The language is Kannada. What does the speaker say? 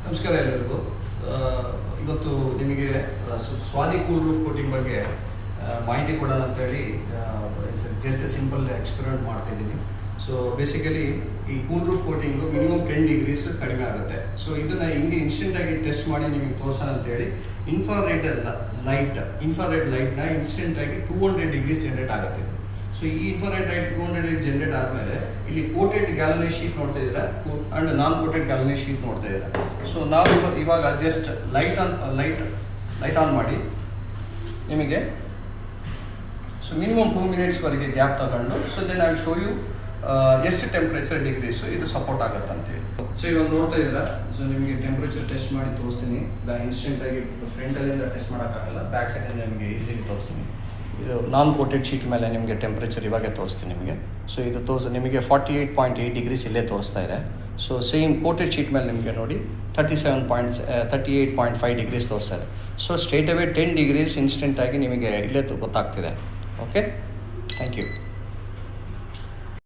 ನಮಸ್ಕಾರ ಎಲ್ಲರಿಗೂ. ಇವತ್ತು ನಿಮಗೆ ಸ್ವಾದಿ ಕೂಲ್ ರೂಫ್ ಕೋಟಿಂಗ್ ಬಗ್ಗೆ ಮಾಹಿತಿ ಕೊಡೋಣ ಅಂತೇಳಿ ಜಸ್ಟ್ ಸಿಂಪಲ್ ಎಕ್ಸ್ಪೆರಿಮೆಂಟ್ ಮಾಡ್ತಿದ್ದೀನಿ. ಸೊ ಬೇಸಿಕಲಿ ಈ cool roof coating minimum 10 degrees ಕಡಿಮೆ ಆಗುತ್ತೆ. ಸೊ ಇದನ್ನು ಹಿಂಗೆ ಇನ್ಸ್ಟೆಂಟಾಗಿ ಟೆಸ್ಟ್ ಮಾಡಿ ನಿಮಗೆ ತೋರ್ಸೋಣ ಅಂತೇಳಿ ಇನ್ಫ್ರಾರೆಡ್ ಲೈಟ್ನ ಇನ್ಸ್ಟೆಂಟಾಗಿ 200 ಡಿಗ್ರೀಸ್ ಜನರೇಟ್ ಆಗುತ್ತೆ. ಸೊ ಈ ಇನ್ಫ್ರಾರೆಡ್ ಲೈಟ್ 200 ಜನರೇಟ್ ಆದಮೇಲೆ ಇಲ್ಲಿ ಕೋಟೆಡ್ ಗ್ಯಾಲನಿ ಶೀಟ್ ನೋಡ್ತಾ ಇದ್ದೀರಾ ಆ್ಯಂಡ್ ನಾನ್ ಕೋಟೆಡ್ ಗ್ಯಾಲನಿ ಶೀಟ್ ನೋಡ್ತಾ ಇದ್ದೀರಾ. ಸೊ ನಾವು ಇವಾಗ ಜಸ್ಟ್ ಲೈಟ್ ಆನ್ ಮಾಡಿ ನಿಮಗೆ ಸೊ ಮಿನಿಮಮ್ 2 ಮಿನಿಟ್ಸ್ವರೆಗೆ ಗ್ಯಾಪ್ ತಗೊಂಡು so then I will show you ಎಷ್ಟು ಟೆಂಪ್ರೇಚರ್ ಡಿಗ್ರೀಸು ಇದು ಸಪೋರ್ಟ್ ಆಗುತ್ತೆ ಅಂತೇಳಿ. ಸೊ ಇವಾಗ ನೋಡ್ತಾ ಇದ್ದೀರಾ. ಸೊ ನಿಮಗೆ ಟೆಂಪ್ರೇಚರ್ ಟೆಸ್ಟ್ ಮಾಡಿ ತೋರಿಸ್ತೀನಿ. ಇನ್ಸ್ಟೆಂಟಾಗಿ ಫ್ರಂಟಲ್ಲಿಂದ ಟೆಸ್ಟ್ ಮಾಡೋಕ್ಕಾಗಲ್ಲ, ಬ್ಯಾಕ್ ಸೈಡಿಂದ ನಿಮಗೆ ಈಸಿಲಿ ತೋರಿಸ್ತೀನಿ. ಇದು ನಾನ್ ಕೋಟೆಡ್ ಶೀಟ್ ಮೇಲೆ ನಿಮಗೆ ಟೆಂಪ್ರೇಚರ್ ಇವಾಗೆ ತೋರಿಸ್ತೀನಿ ನಿಮಗೆ. ಸೊ ಇದು ನಿಮಗೆ 48.8 ಡಿಗ್ರೀಸ್ ಇಲ್ಲೇ ತೋರಿಸ್ತಾ ಇದೆ. ಸೊ ಸೇಮ್ ಕೋಟೆಡ್ ಶೀಟ್ ಮೇಲೆ ನಿಮಗೆ ನೋಡಿ 38.5 ಡಿಗ್ರೀಸ್ ತೋರಿಸ್ತಾ ಇದೆ. ಸೊ ಸ್ಟ್ರೇಟ್ ಅವೇ 10 ಡಿಗ್ರೀಸ್ ಇನ್ಸ್ಟೆಂಟಾಗಿ ನಿಮಗೆ ಇಲ್ಲೇ ಗೊತ್ತಾಗ್ತಿದೆ. Okay, thank you.